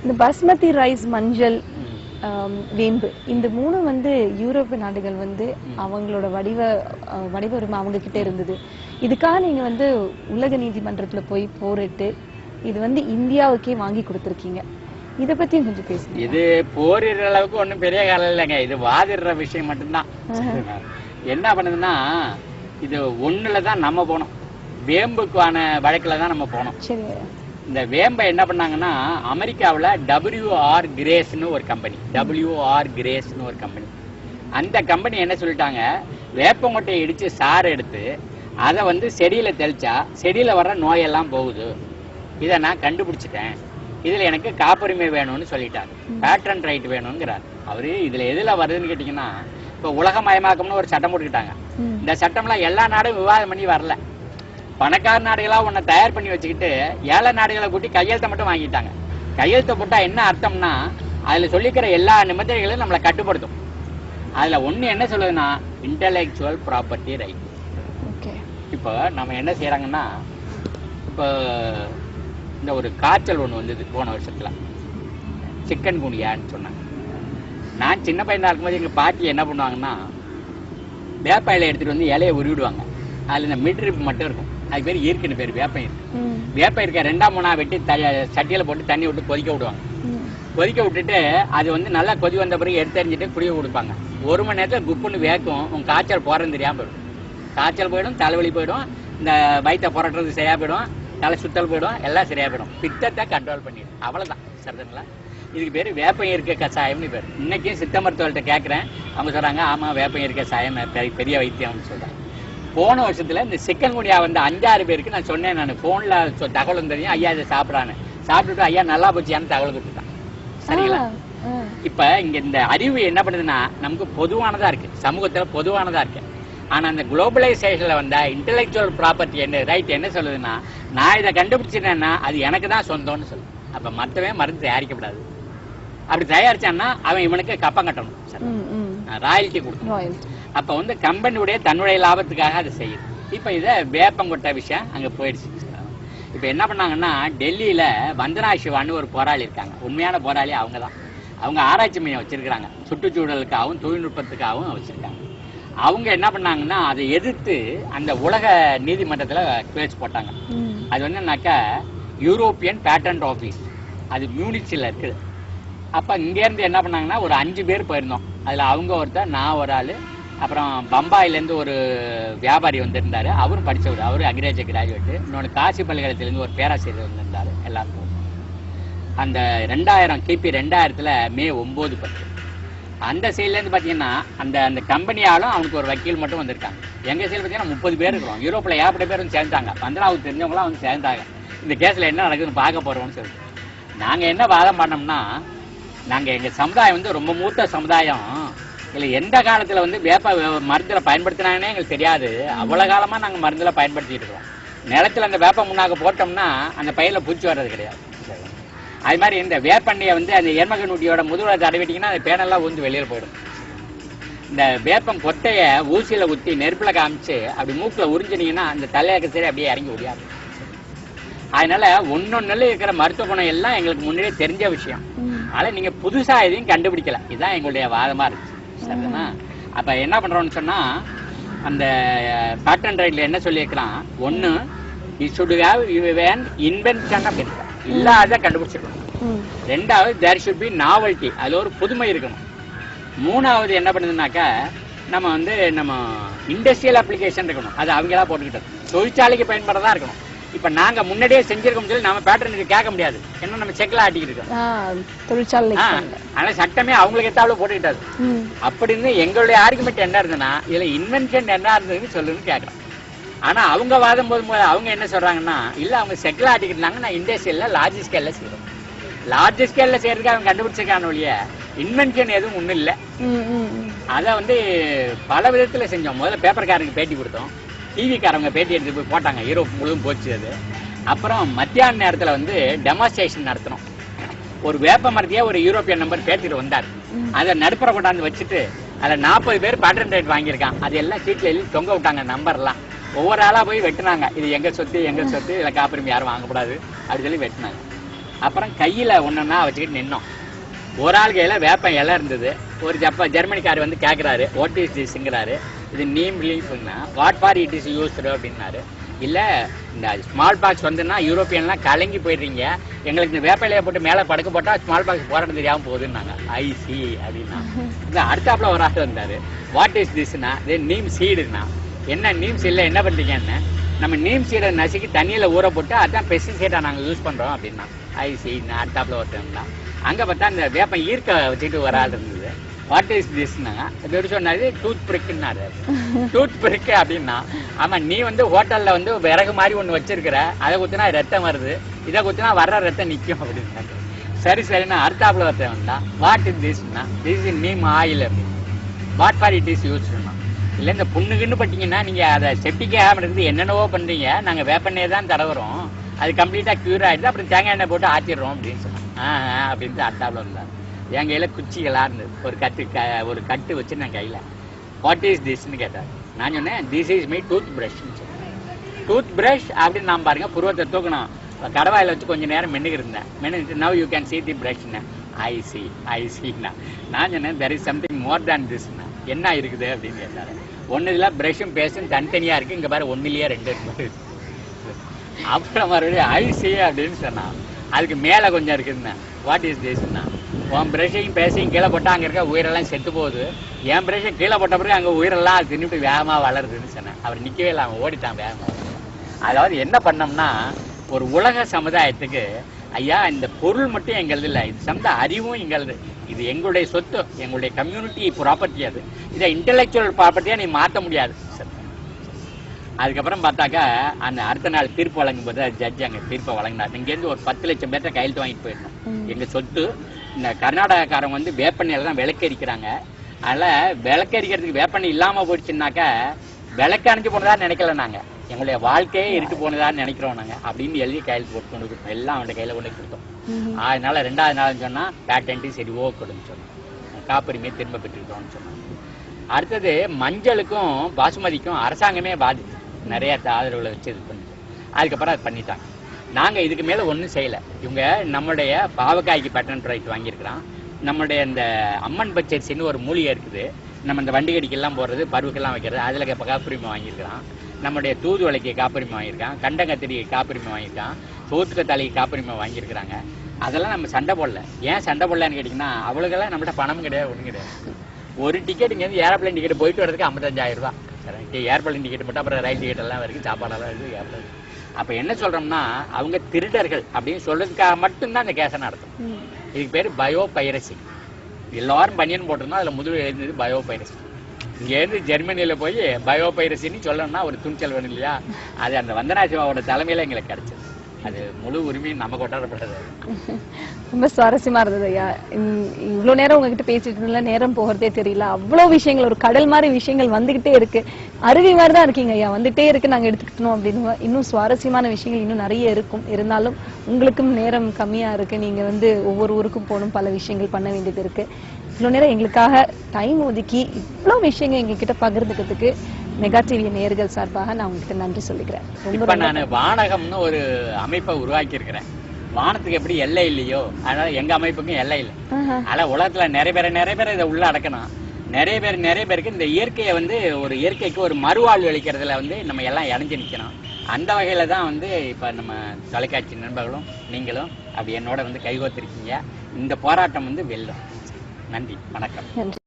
இந்த பாஸ்மதி ரைஸ், மஞ்சள், வேம்பு, இந்த மூணும் வந்து யூரோப்பிய நாடுகள் வந்து அவங்களோட வடிவ உரிமை அவங்க கிட்ட இருந்தது. இதுக்காக நீங்க வந்து உலக நீதிமன்றத்துல போய் போரிட்டு இது வந்து இந்தியாவுக்கே வாங்கி கொடுத்துருக்கீங்க. இத பத்தி கொஞ்சம் பேசுங்க. இது போரிடுற அளவுக்கு ஒன்றும் பெரிய காலம் இல்லைங்க. இது வாதிடுற விஷயம் மட்டும்தான். என்ன பண்ணுதுன்னா, இது ஒண்ணுலதான் நம்ம போனோம். வேம்புக்கான வழக்குல தான் நம்ம போனோம். இந்த வேம்பை என்ன பண்ணாங்கன்னா, அமெரிக்காவில் WR கிரேஸ்னு ஒரு கம்பெனி, அந்த கம்பெனி என்ன சொல்லிட்டாங்க, வேப்பங்கொட்டையை இடிச்சு சாறு எடுத்து அதை வந்து செடியில தெளிச்சா செடியில வர்ற நோயெல்லாம் போகுது. இதை நான் கண்டுபிடிச்சிட்டேன், இதுல எனக்கு காப்புரிமை வேணும்னு சொல்லிட்டாங்க. பேட்டன் ரைட் வேணும்ங்கிறார் அவரு. இதுல எதுல வருதுன்னு கேட்டீங்கன்னா, இப்ப உலகமயமாக்கம்னு ஒரு சட்டம் போட்டுக்கிட்டாங்க. இந்த சட்டம்லாம் எல்லா நாடும் விவாதம் பண்ணி வரல. பணக்கார நாடுகளா உன்னை தயார் பண்ணி வச்சுக்கிட்டு ஏழை நாடுகளை கூட்டி கையெழுத்தை மட்டும் வாங்கிட்டாங்க. கையெழுத்தை போட்டா என்ன அர்த்தம்னா, அதுல சொல்லிக்கிற எல்லா நிபந்தனைகளையும் நம்மளை கட்டுப்படுத்தும். அதுல ஒண்ணு என்ன சொல்லுதுன்னா, இன்டெலெக்சுவல் ப்ராப்பர்ட்டி ரைட். இப்போ நம்ம என்ன செய்யறாங்கன்னா, இப்போ இந்த ஒரு காய்ச்சல் ஒண்ணு வந்தது போன வருஷத்துல, சிக்கன் குனியான்னு சொன்னாங்க. நான் சின்ன பையனா இருக்கும்போது எங்க பாட்டி என்ன பண்ணுவாங்கன்னா, வேப்ப இலையை எடுத்துட்டு வந்து இலையை உருவிடுவாங்க. அதுல இந்த மிட்ரிப் மட்டும் இருக்கும், அது பேர் ஈர்க்குன்னு பேர். வேப்பம் இருக்கு, வேப்பம் இருக்க 2 வெட்டி சட்டியில போட்டு தண்ணி விட்டு கொதிக்க விடுவாங்க. கொதிக்க விட்டுட்டு அது வந்து நல்லா கொதி வந்த பிறகு எடுத்தறிஞ்சிட்டு குடிய கொடுப்பாங்க. 1 மணி நேரத்துல குப்புன்னு வேக்கும். உங்க காய்ச்சல் போறதுன்னு தெரியாம போயிடும். காய்ச்சல் போயிடும், தலைவலி போயிடும், இந்த வயிற்ற புரட்டுறது சரியா போயிடும், தலை சுத்தல் போயிடும், எல்லாம் சரியா போயிடும். பித்தத்தை கண்ட்ரோல் பண்ணிடும். அவ்வளவுதான். சரிங்களா? இதுக்கு பேரு வேப்பம் இருக்க கஷாயம்னு பேர். இன்னைக்கும் சித்த மருத்துவர்கிட்ட கேட்கறேன், அவங்க சொல்றாங்க, ஆமா வேப்பம் இருக்க கஷாயம் பெரிய வைத்தியம்னு சொல்றாங்க. போன வருஷத்துல இந்த சிக்கன் குனியா வந்து 5-6 பேருக்கு நான் சொன்னேன். நான் போன்ல தகவல் தெரியும், ஐயா இதை சாப்பிடான்னு. சாப்பிட்டுட்டு ஐயா நல்லா போச்சியான்னு தகவல் கொடுத்துட்டான். சரிங்களா? இப்ப இங்க இந்த அறிவு என்ன பண்ணுதுன்னா, நமக்கு பொதுவானதா இருக்கு, சமூகத்துல பொதுவானதா இருக்கு. ஆனா அந்த குளோபலைசேஷன்ல வந்த இன்டெலெக்சுவல் ப்ராப்பர்ட்டி என்ன ரைட் என்ன சொல்லுதுன்னா, நான் இதை கண்டுபிடிச்சிட்டேன்னா அது எனக்கு தான் சொந்தம்னு சொல்லுது. அப்ப மற்றவன் மருந்து தயாரிக்கப்படாது. அப்படி தயாரிச்சான்னா அவன் இவனுக்கு கப்பம் கட்டணும், ராயல்ட்டி கொடுக்கணும். அப்ப வந்து கம்பெனியுடைய தன்னுடைய லாபத்துக்காக அதை செய்யுது. இப்ப இதை வேப்பங்கொட்டை விஷயம் அங்க போயிடுச்சு. இப்ப என்ன பண்ணாங்கன்னா, டெல்லியில வந்தனா சிவான்னு ஒரு போராளி இருக்காங்க. உண்மையான போராளி அவங்க தான். அவங்க ஆராய்ச்சி மையம் வச்சிருக்காங்க, சுற்றுச்சூழலுக்காகவும் தொழில்நுட்பத்துக்காகவும் வச்சிருக்காங்க. அவங்க என்ன பண்ணாங்கன்னா, அதை எதிர்த்து அந்த உலக நீதிமன்றத்துல கேஸ் போட்டாங்க. அது வந்து என்னன்னாக்கா, யூரோப்பியன் பேட்டன்ட் ஆஃபீஸ், அது மியூனிச்சில் இருக்குது. அப்ப இங்க இருந்து என்ன பண்ணாங்கன்னா, ஒரு 5 பேர் போயிருந்தோம். அதுல அவங்க ஒருத்தர், நான் ஒரு ஆளு, அப்புறம் பம்பாயிலேருந்து ஒரு வியாபாரி வந்திருந்தாரு, அவரும் படிச்சவர், அவரு அக்ரிகல்ச்சர் கிராஜுவேட். இன்னொன்று காசி பல்கலைக்கழகத்திலேருந்து ஒரு பேராசிரியர் வந்திருந்தாரு. எல்லாருக்கும் அந்த 2000 கிபி 2000 மே 9-10 அந்த சைட்லேருந்து பார்த்தீங்கன்னா, அந்த கம்பெனியாலும் அவனுக்கு ஒரு வக்கீல் மட்டும் வந்திருக்காங்க. எங்க சைடு பார்த்தீங்கன்னா 30 பேர் இருக்கிறோம். யூரோப்பில் ஏகப்பட்ட பேர் வந்து சேர்ந்தாங்க. வந்தனாவுக்கு தெரிஞ்சவங்களாம் வந்து சேர்ந்தாங்க. இந்த கேஸ்ல என்ன நடக்குதுன்னு பார்க்க போறோம்னு சொல்லிட்டு நாங்க என்ன வாதம் பண்ணோம்னா, நாங்க எங்க சமுதாயம் வந்து ரொம்ப மூத்த சமுதாயம். இல்லை எந்த காலத்துல வந்து வேப்ப மருந்துல பயன்படுத்தினாங்கன்னே எங்களுக்கு தெரியாது. அவ்வளவு காலமா நாங்க மருந்துல பயன்படுத்திட்டு இருக்கோம். நிலத்துல அந்த வேப்ப முன்னாக்க போட்டோம்னா அந்த பயில பூச்சி வர்றது கிடையாது. அது மாதிரி இந்த வேப்பண்ணையை வந்து அந்த எர்மகனூட்டியோட முதுகுல தடவிட்டீங்கன்னா அந்த பேனெல்லாம் ஊந்து வெளியில போயிடும். இந்த வேப்பம் கொட்டைய ஊசியில ஊத்தி நெருப்புல காமிச்சு அப்படி மூக்குல உறிஞ்சினீங்கன்னா அந்த தலையாக்க சரி அப்படியே இறங்கி முடியாது. அதனால ஒன்னொன்னு இருக்கிற மருத்துவ குணம் எல்லாம் எங்களுக்கு முன்னாடியே தெரிஞ்ச விஷயம். அதனால நீங்க புதுசா எதையும் கண்டுபிடிக்கல. இதுதான் எங்களுடைய வாதமா இருக்கு. சரிதானா? அப்ப என்ன பண்றோம்னு சொன்னா, அந்த பேட்டன் ரைட்ல என்ன சொல்லியிருக்கிறான், ஒண்ணு should have an invention of it, இல்லாத கண்டுபிடிச்சிருக்கணும். ரெண்டாவது there should be novelty, அதுல ஒரு புதுமை இருக்கணும். மூணாவது என்ன பண்ணுதுன்னாக்கா, நம்ம வந்து நம்ம இண்டஸ்ட்ரியல் அப்ளிகேஷன் இருக்கணும். அது அவங்களா போட்டுக்கிட்டது தொழிற்சாலைக்கு பயன்படுறதா இருக்கணும். இப்ப நாங்க முன்னாடியே செஞ்சிருக்கோம் சொல்லி நம்ம பேட்டர்னுக்கு கேட்க முடியாது. ஏன்னா நம்ம செக்ல ஆட்டிக்கிட்டு இருக்கோம் தொழிற்சாலை. ஆனா சட்டமே அவங்களுக்கு எத்தாலும் போட்டுக்கிட்டாரு. அப்படின்னு எங்களுடைய ஆர்குமெண்ட் என்ன இருந்ததுன்னா, இதுல இன்வென்ஷன் என்ன இருந்ததுன்னு சொல்லுன்னு கேட்கறோம். ஆனா அவங்க வாதம் போது அவங்க என்ன சொல்றாங்கன்னா, இல்ல அவங்க செக்ல ஆட்டிக்கிட்டாங்க, நான் இண்டஸ்ட்ரியல்ல லார்ஜ் ஸ்கேல்ல செய்யறோம். லார்ஜ் ஸ்கேல்ல செய்யறதுக்கு அவங்க கண்டுபிடிச்சிருக்கான ஒழிய இன்வென்ஷன் எதுவும் ஒண்ணும் இல்லை. அதை வந்து பல விதத்துல செஞ்சோம். முதல்ல பேப்பர்காரனுக்கு பேட்டி கொடுத்தோம், டிவிக்காரங்க பேட்டி எடுத்து போய் போட்டாங்க, யூரோப் முழுவதும் போச்சு அது. அப்புறம் மத்தியான நேரத்துல வந்து டெமான்ஸ்ட்ரேஷன் நடத்தணும். ஒரு வேப்ப மரத்தையே ஒரு யூரோப்பியன் நம்பர் பேட்டிட்டு வந்தார். அதை நடுப்புற கொண்டாந்து வச்சுட்டு அதுல 40 பேர் பேட்டன் ரைட் வாங்கியிருக்கான். அது எல்லாம் சீட்ல எழுதி தொங்க விட்டாங்க நம்பர்லாம். ஒவ்வொரு ஆளா போய் வெட்டினாங்க. இது எங்க சொத்து எங்க சொத்து, இதுல காப்புரிமை யாரும் வாங்கக்கூடாது அப்படி சொல்லி வெட்டினாங்க. அப்புறம் கையில ஒன்னொன்னா வச்சுக்கிட்டு நின்னோம். ஒரு ஆள் கையில வேப்ப இலை இருந்தது. ஒரு ஜெர்மனிக்காரர் வந்து கேட்குறாரு, வாட் இஸ் திஸ்ங்கிறாரு. இது நீம் லீஃப்னா what for it is used அப்படின்னாரு. இல்லை இந்த ஸ்மால் பாக்ஸ் வந்துன்னா யூரோப்பியன்லாம் கலங்கி போயிடுறீங்க, எங்களுக்கு இந்த வேப்ப இலையை போட்டு மேலே படுக்க போட்டால் ஸ்மால் பாக்ஸ் போராட்டம் தெரியாமல் போகுதுன்னாங்க. ஐசி அப்படின்னா இந்த அடுத்தாப்புல ஒரு ஆள் வந்தார். வாட் இஸ் திஸ்னா இது நீம் சீடுன்னா. என்ன நீம் சீடில் என்ன பண்ணுறீங்கன்னு. நம்ம நீம் சீடை நசுக்கி தண்ணியில் ஊற போட்டு அதான் பெஸ்டிசைடாக நாங்கள் யூஸ் பண்ணுறோம் அப்படின்னா. ஐசி அடுத்தாப்புல ஒருத்தன் தான். அங்கே பார்த்தா அந்த வேப்பம் ஈர்க்க வச்சுட்டு ஒரு ஆள் இருந்தது. வாட் இஸ் திஸ்னாங்க. இது சொன்னாரு டூத் பிரிக்குன்னாரு. டூத் பிரிக்கு அப்படின்னா ஆமா நீ வந்து ஹோட்டல்ல வந்து விறகு மாதிரி ஒன்று வச்சிருக்கிற, அதை குத்தினா ரத்தம் வருது, இதை குத்தினா வர்ற ரத்தம் நிற்கும் அப்படின்னாரு. சரி சரிண்ணா அடுத்தாப்புல ஒருத்தன் வந்தா. வாட் இஸ் திஸ்னா திஸ் இஸ் நீம் ஆயில் அப்படின்னு. வாட் ஃபார் இட் இஸ் யூஸ்னா. இல்லை இந்த புண்ணுக்குன்னு பட்டீங்கன்னா நீங்க அதை செப்டிக் ஆகாமல் இருக்குது என்னென்னவோ பண்றீங்க, நாங்க வேப்பெண்ணெய் தான் தடவுறோம், அது கம்ப்ளீட்டா கியூர் ஆயிடுது, அப்புறம் தேங்காய் எண்ணெய் போட்டு ஆற்றிடுறோம் அப்படின்னு சொன்னாங்க. அப்படின்ட்டு அடுத்தாப்புல வந்தார். என் கையில குச்சிகளா இருந்தது. ஒரு கட்டு வச்சு நான் கையில. வாட் இஸ் திஸ்ன்னு கேட்டார். நான் சொன்னேன் திஸ் இஸ் மை டூத் பிரஷ்ன்னு சொன்னேன். டூத் பிரஷ் அப்படின்னு நான் பாருங்க புருவத்தை தூக்கணும், கடவாயில் வச்சு கொஞ்சம் நேரம் மென்னுக்கு இருந்தேன். மென்னுட்டு நவ் யூ கேன் see தி பிரஷ்ன்னு. ஐசின்னா நான் சொன்னேன் தெர் இஸ் சம்திங் மோர் தேன் திஸ்னா. என்ன இருக்குது அப்படின்னு கேட்டாரு. ஒன்னுல பிரஷும் பேசும் தனித்தனியா இருக்கு, இங்க பாரு ஒன்னுலயே ரெண்டு இருக்கு. அப்புறம் மறுபடியும் ஐசி அப்படின்னு சொன்னான். அதுக்கு மேல கொஞ்சம் இருக்குதுன்னா. வாட் இஸ் திஸ்னா. உன் பிரஷையும் பேசையும் கீழே போட்டா அங்க இருக்க உயிரெல்லாம் செத்து போகுது, என் பிரஷை கீழே போட்ட பிறகு அங்க உயிரெல்லாம் தின்னுட்டு வேகமா வளருதுன்னு சொன்னேன். அவர் நிக்கவே இல்லை, அவன் ஓடிட்டான் வேகமா. அதாவது என்ன பண்ணோம்னா ஒரு உலக சமுதாயத்துக்கு ஐயா இந்த பொருள் மட்டும் எங்களது இல்லை, இது சமந்த அறிவும் எங்களது, இது எங்களுடைய சொத்து, எங்களுடைய கம்யூனிட்டி ப்ராப்பர்ட்டி, அது இதை இன்டெலெக்சுவல் ப்ராப்பர்ட்டியா நீ மாற்ற முடியாது. அதுக்கப்புறம் பார்த்தாக்கா அந்த அடுத்த நாள் தீர்ப்பு வழங்கும் போது ஜட்ஜ் அங்கே தீர்ப்பை வழங்கினார். இங்கேருந்து ஒரு 10 லட்சம் பேர்த்த கையெழுத்து வாங்கிட்டு போயிடணும். எங்க சொத்து இந்த கர்நாடகாக்காரங்க வந்து வேப்பெண்ணெயில தான் விளக்கரிக்கிறாங்க. அதனால விளக்கரிக்கிறதுக்கு வேப்பெண்ணெய் இல்லாம போயிடுச்சுன்னாக்கா விளக்கு அணைஞ்சு போனதா நினைக்கல, நாங்க எங்களுடைய வாழ்க்கையே இருட்டு போனதான்னு நினைக்கிறோம் நாங்க அப்படின்னு எழுதி கையெழுத்து போட்டு கொண்டு கொடுத்தோம். எல்லாம் அவன் கையில கொண்டு கொடுத்தோம். அதனால 2வது நாள் சொன்னா பேட்டன்ட்டு சரி ஓகேன்னு சொன்னோம், காப்புரிமையை திரும்ப பெற்றுக்கிட்டோம்னு சொன்னாங்க. அடுத்தது மஞ்சளுக்கும் பாசுமதிக்கும் அரசாங்கமே பாதிச்சு நிறைய ஆதரவுகளை வச்சு இது பண்ணிட்டு அதுக்கப்புறம் அது பண்ணிட்டாங்க. நாங்கள் இதுக்கு மேலே ஒன்றும் செய்யலை. இவங்க நம்மளுடைய பாவக்காய்க்கு பேட்டன் ரைட் வாங்கியிருக்கிறான். நம்மளுடைய இந்த அம்மன் பச்சரிசின்னு ஒரு மூலிகை இருக்குது, நம்ம இந்த வண்டி கடிக்கெல்லாம் போடுறது பருவுக்கெல்லாம் வைக்கிறது, அதில் காப்புரிமை வாங்கியிருக்கிறான். நம்முடைய தூதுவளைக்கு காப்புரிமை வாங்கியிருக்கான், கண்டங்கத்திரிக்கு காப்புரிமை வாங்கியிருக்கான், சோத்துக்கத்தாளிக்கு காப்புரிமை வாங்கியிருக்கிறாங்க. அதெல்லாம் நம்ம சண்டை போடல. ஏன் சண்டை போடலான்னு கேட்டிங்கன்னா அவளுக்கெல்லாம் நம்மகிட்ட பணமும் கிடையாது, ஒன்றும் கிடையாது. ஒரு டிக்கெட் இங்கேருந்து ஏரோப்ளைன் டிக்கெட் போயிட்டு வரதுக்கு 55,000 ரூபா. சரி, ஏர்பிளைன் டிக்கெட் மட்டும் அப்புறம் ரயில் டிக்கெட் எல்லாம் வரைக்கும் சாப்பாடெல்லாம் இருக்குது ஏர்பிளைன். அப்போ என்ன சொல்கிறோம்னா அவங்க திருடர்கள் அப்படின்னு சொல்றதுக்காக மட்டும்தான் இந்த கேஸை நடத்தும். இதுக்கு பேர் பயோ பைரசி. எல்லாரும் பனியன் போட்டிருந்தோம், அதில் முதல் எழுந்தது பயோ பைரசி. இங்கேருந்து ஜெர்மனியில் போய் பயோ பைரசின்னு சொல்லணும்னா ஒரு துணிச்சல் வேணும் இல்லையா, அது அந்த வந்தனா சிவாவோட தலைமையில் எங்களுக்கு கிடைச்சது. அது முழு உரிமையும் நம்ம கொண்டாடப்பட்டது. ரொம்ப சுவாரஸ்யமா இருந்தது ஐயா. இவ்வளவு நேரம் உங்ககிட்ட பேசிட்டு இருந்தா நேரம் போகிறதே தெரியல. அவ்வளவு விஷயங்கள், ஒரு கடல் மாதிரி விஷயங்கள் வந்துகிட்டே இருக்கு. அருவி மாதிரி தான் இருக்கீங்க ஐயா, வந்துட்டே இருக்கு. நாங்க எடுத்துக்கிட்டோம் அப்படின்னு இன்னும் சுவாரஸ்யமான விஷயங்கள் இன்னும் நிறைய இருக்கும். இருந்தாலும் உங்களுக்கும் நேரம் கம்மியா இருக்கு, நீங்க வந்து ஒவ்வொரு ஊருக்கும் போகணும், பல விஷயங்கள் பண்ண வேண்டியது இருக்கு. இவ்வளவு நேரம் எங்களுக்காக டைம் ஒதுக்கி இவ்வளவு விஷயங்கள் எங்ககிட்ட பகிர்ந்துக்கிறதுக்கு மெகா டிவி நேயர்கள் சார்பாக நான் உங்ககிட்ட நன்றி சொல்லிக்கிறேன். ரொம்ப நான் வானகம்னு ஒரு அமைப்பை உருவாக்கி இருக்கிறேன். வானத்துக்கு எப்படி எல்லை இல்லையோ அதனால எங்க அமைப்புக்கும் எல்லை இல்லை. ஆனா உலகத்துல நிறைய பேர் இதை உள்ள அடக்கணும். நிறைய பேருக்கு இந்த இயற்கையை வந்து ஒரு இயற்கைக்கு ஒரு மறுவாழ்வு அளிக்கிறதுல வந்து நம்ம எல்லாம் இணைஞ்சு நிற்கணும். அந்த வகையில தான் வந்து இப்ப நம்ம தொலைக்காட்சி நண்பர்களும் நீங்களும் அப்படி என்னோட வந்து கைகோத்திருக்கீங்க. இந்த போராட்டம் வந்து வெல்லும். நன்றி, வணக்கம். நன்றி.